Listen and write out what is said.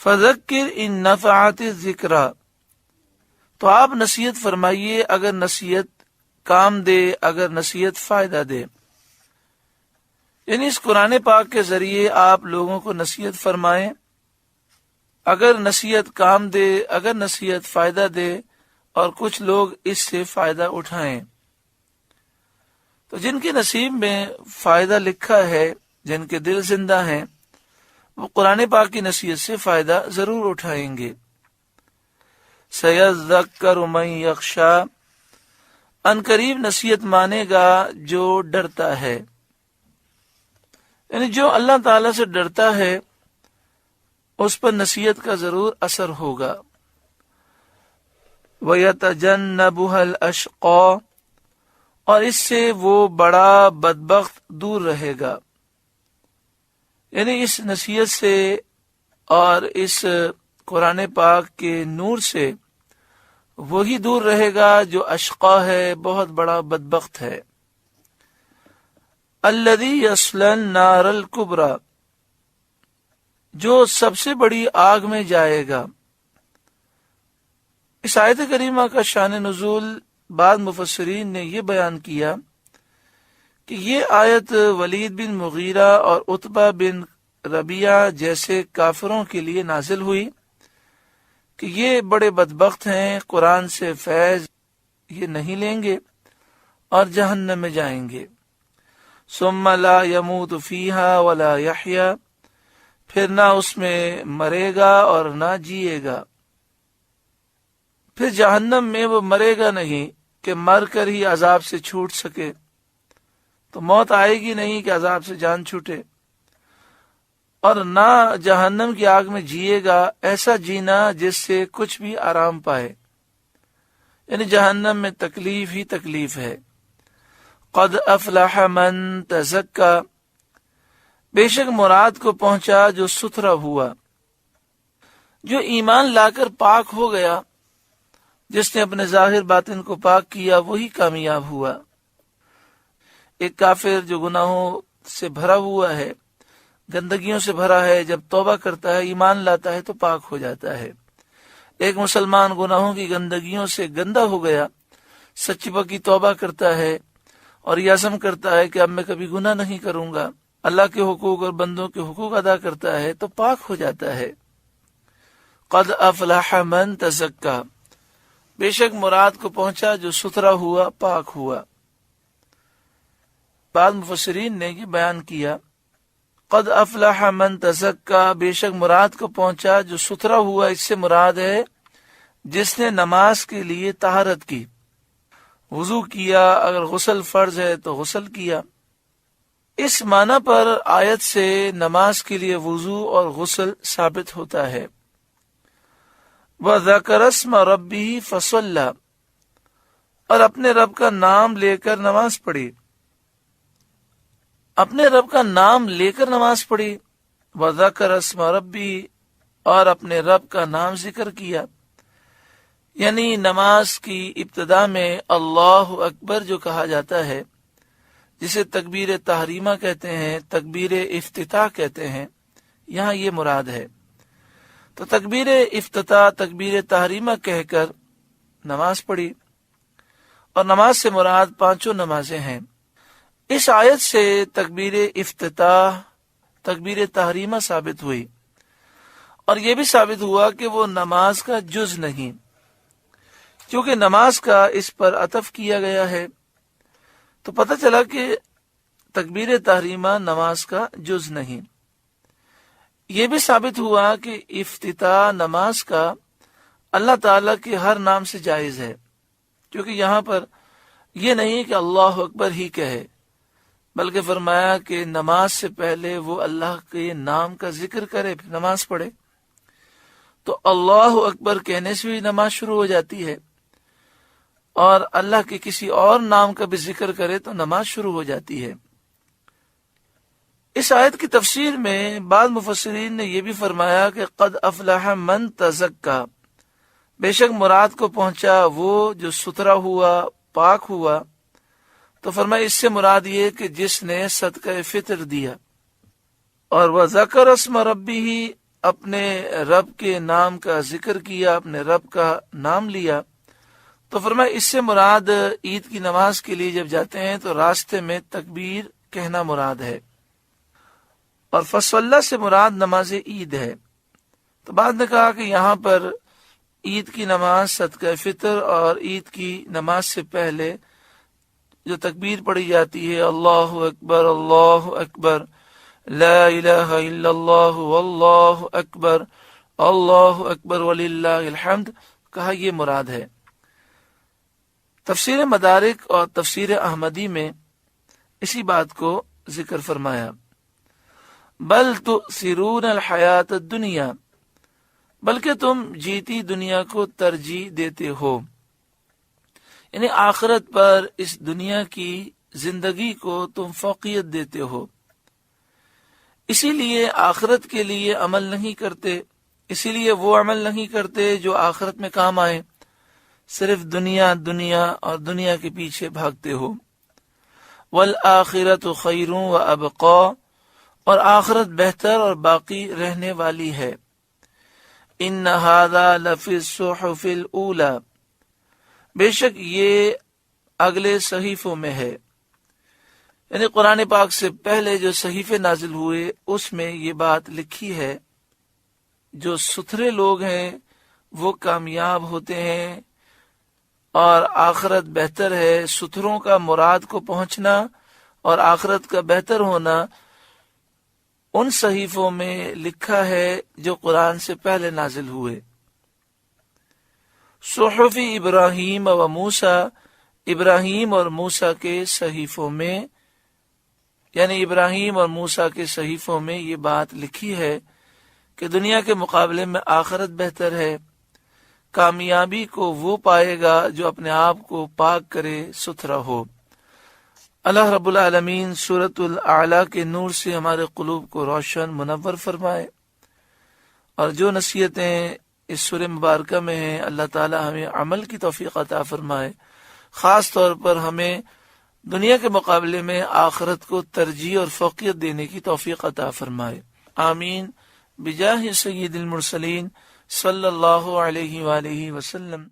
فذکر ان نفعت الذکریٰ، تو آپ نصیحت فرمائیے اگر نصیحت کام دے، اگر نصیحت فائدہ دے. یعنی اس قرآن پاک کے ذریعے آپ لوگوں کو نصیحت فرمائیں، اگر نصیحت کام دے، اگر نصیحت فائدہ دے اور کچھ لوگ اس سے فائدہ اٹھائیں. تو جن کے نصیب میں فائدہ لکھا ہے، جن کے دل زندہ ہیں، وہ قرآن پاک کی نصیحت سے فائدہ ضرور اٹھائیں گے. سَيَذَّكَّرُ مَن يَخْشَىٰ، ان قریب نصیحت مانے گا جو ڈرتا ہے. یعنی جو اللہ تعالی سے ڈرتا ہے اس پر نصیحت کا ضرور اثر ہوگا. وَيَتَجَنَّبُهَا الْأَشْقَىٰ، اور اس سے وہ بڑا بدبخت دور رہے گا. یعنی اس نصیحت سے اور اس قرآن پاک کے نور سے وہی دور رہے گا جو اشقا ہے، بہت بڑا بدبخت ہے. الذی یصلی النار الکبریٰ، جو سب سے بڑی آگ میں جائے گا. اس آیت کریمہ کا شان نزول بعض مفسرین نے یہ بیان کیا کہ یہ آیت ولید بن مغیرہ اور عتبہ بن ربیعہ جیسے کافروں کے لیے نازل ہوئی کہ یہ بڑے بدبخت ہیں، قرآن سے فیض یہ نہیں لیں گے اور جہنم میں جائیں گے. ثم لا يموت فیہا ولا یحییٰ، پھر نہ اس میں مرے گا اور نہ جیے گا. پھر جہنم میں وہ مرے گا نہیں کہ مر کر ہی عذاب سے چھوٹ سکے، تو موت آئے گی نہیں کہ عذاب سے جان چھوٹے، اور نہ جہنم کی آگ میں جیے گا ایسا جینا جس سے کچھ بھی آرام پائے. یعنی جہنم میں تکلیف ہی تکلیف ہے. قد افلح من تزکا، بے شک مراد کو پہنچا جو ستھرا ہوا، جو ایمان لا کر پاک ہو گیا، جس نے اپنے ظاہر باطن کو پاک کیا وہی کامیاب ہوا. ایک کافر جو گناہوں سے بھرا ہوا ہے، گندگیوں سے بھرا ہے، جب توبہ کرتا ہے، ایمان لاتا ہے تو پاک ہو جاتا ہے. ایک مسلمان گناہوں کی گندگیوں سے گندا ہو گیا، سچی پکی توبہ کرتا ہے اور یہ عزم کرتا ہے کہ اب میں کبھی گناہ نہیں کروں گا، اللہ کے حقوق اور بندوں کے حقوق ادا کرتا ہے تو پاک ہو جاتا ہے. قد افلح من تزکا، بے شک مراد کو پہنچا جو ستھرا ہوا، پاک ہوا. بعض مفسرین نے یہ بیان کیا قد افلح من تزکا، بے شک مراد کو پہنچا جو ستھرا ہوا، اس سے مراد ہے جس نے نماز کے لیے طہارت کی، وضو کیا، اگر غسل فرض ہے تو غسل کیا. اس معنی پر آیت سے نماز کے لیے وضو اور غسل ثابت ہوتا ہے. وَذَكَرَ اسْمَ رَبِّهِ فَصَلَّى، اور اپنے رب کا نام لے کر نماز پڑھی، اپنے رب کا نام لے کر نماز پڑھی. وَذَكَرَ اسْمَ رَبِّهِ، اور اپنے رب کا نام ذکر کیا. یعنی نماز کی ابتدا میں اللہ اکبر جو کہا جاتا ہے، جسے تکبیر تحریمہ کہتے ہیں، تکبیر افتتاح کہتے ہیں، یہاں یہ مراد ہے. تو تکبیر افتتاح، تکبیر تحریمہ کہہ کر نماز پڑھی، اور نماز سے مراد پانچوں نمازیں ہیں. اس آیت سے تکبیر افتتاح، تکبیر تحریمہ ثابت ہوئی، اور یہ بھی ثابت ہوا کہ وہ نماز کا جز نہیں، کیونکہ نماز کا اس پر عطف کیا گیا ہے. تو پتہ چلا کہ تکبیر تحریمہ نماز کا جز نہیں. یہ بھی ثابت ہوا کہ افتتاح نماز کا اللہ تعالیٰ کے ہر نام سے جائز ہے، کیونکہ یہاں پر یہ نہیں کہ اللہ اکبر ہی کہے، بلکہ فرمایا کہ نماز سے پہلے وہ اللہ کے نام کا ذکر کرے پھر نماز پڑھے. تو اللہ اکبر کہنے سے بھی نماز شروع ہو جاتی ہے، اور اللہ کے کسی اور نام کا بھی ذکر کرے تو نماز شروع ہو جاتی ہے. اس آیت کی تفسیر میں بعض مفسرین نے یہ بھی فرمایا کہ قد افلح من تزکا، بے شک مراد کو پہنچا وہ جو ستھرا ہوا، پاک ہوا. تو فرمایا اس سے مراد یہ کہ جس نے صدقہ فطر دیا. اور وَذَكَرَ اسْمَ رَبِّهِ، اپنے رب کے نام کا ذکر کیا، اپنے رب کا نام لیا، تو فرمایا اس سے مراد عید کی نماز کے لیے جب جاتے ہیں تو راستے میں تکبیر کہنا مراد ہے، اور فصلہ سے مراد نماز عید ہے۔ تو بعد نے کہا کہ یہاں پر عید کی نماز، صدقہ فطر اور عید کی نماز سے پہلے جو تکبیر پڑھی جاتی ہے، اللہ اکبر اللہ اکبر، لا الہ الا اللہ واللہ اکبر وللہ الحمد، کہا یہ مراد ہے۔ تفسیر مدارک اور تفسیر احمدی میں اسی بات کو ذکر فرمایا، بل تؤثرون الحیات الدنیا، بلکہ تم جیتی دنیا کو ترجیح دیتے ہو، یعنی آخرت پر اس دنیا کی زندگی کو تم فوقیت دیتے ہو، اسی لیے آخرت کے لیے عمل نہیں کرتے، اسی لیے وہ عمل نہیں کرتے جو آخرت میں کام آئے، صرف دنیا دنیا اور دنیا کے پیچھے بھاگتے ہو۔ والآخرۃ خیر وابقا، اور آخرت بہتر اور باقی رہنے والی ہے۔ ان ھذا لفی الصحف الاولی، بے شک یہ اگلے صحیفوں میں ہے، یعنی قرآن پاک سے پہلے جو صحیفے نازل ہوئے اس میں یہ بات لکھی ہے، جو ستھرے لوگ ہیں وہ کامیاب ہوتے ہیں اور آخرت بہتر ہے۔ ستھروں کا مراد کو پہنچنا اور آخرت کا بہتر ہونا ان صحیفوں میں لکھا ہے جو قرآن سے پہلے نازل ہوئے۔ صحف ابراہیم و موسیٰ، ابراہیم اور موسیٰ کے صحیفوں میں، یعنی ابراہیم اور موسیٰ کے صحیفوں میں یہ بات لکھی ہے کہ دنیا کے مقابلے میں آخرت بہتر ہے۔ کامیابی کو وہ پائے گا جو اپنے آپ کو پاک کرے، ستھرا ہو۔ اللہ رب العالمین سورۃ الاعلیٰ کے نور سے ہمارے قلوب کو روشن منور فرمائے، اور جو نصیحتیں اس سورہ مبارکہ میں ہیں اللہ تعالی ہمیں عمل کی توفیق عطا فرمائے، خاص طور پر ہمیں دنیا کے مقابلے میں آخرت کو ترجیح اور فوقیت دینے کی توفیق عطا فرمائے، آمین، بجاہ سید المرسلین صلی اللہ علیہ وآلہ وسلم۔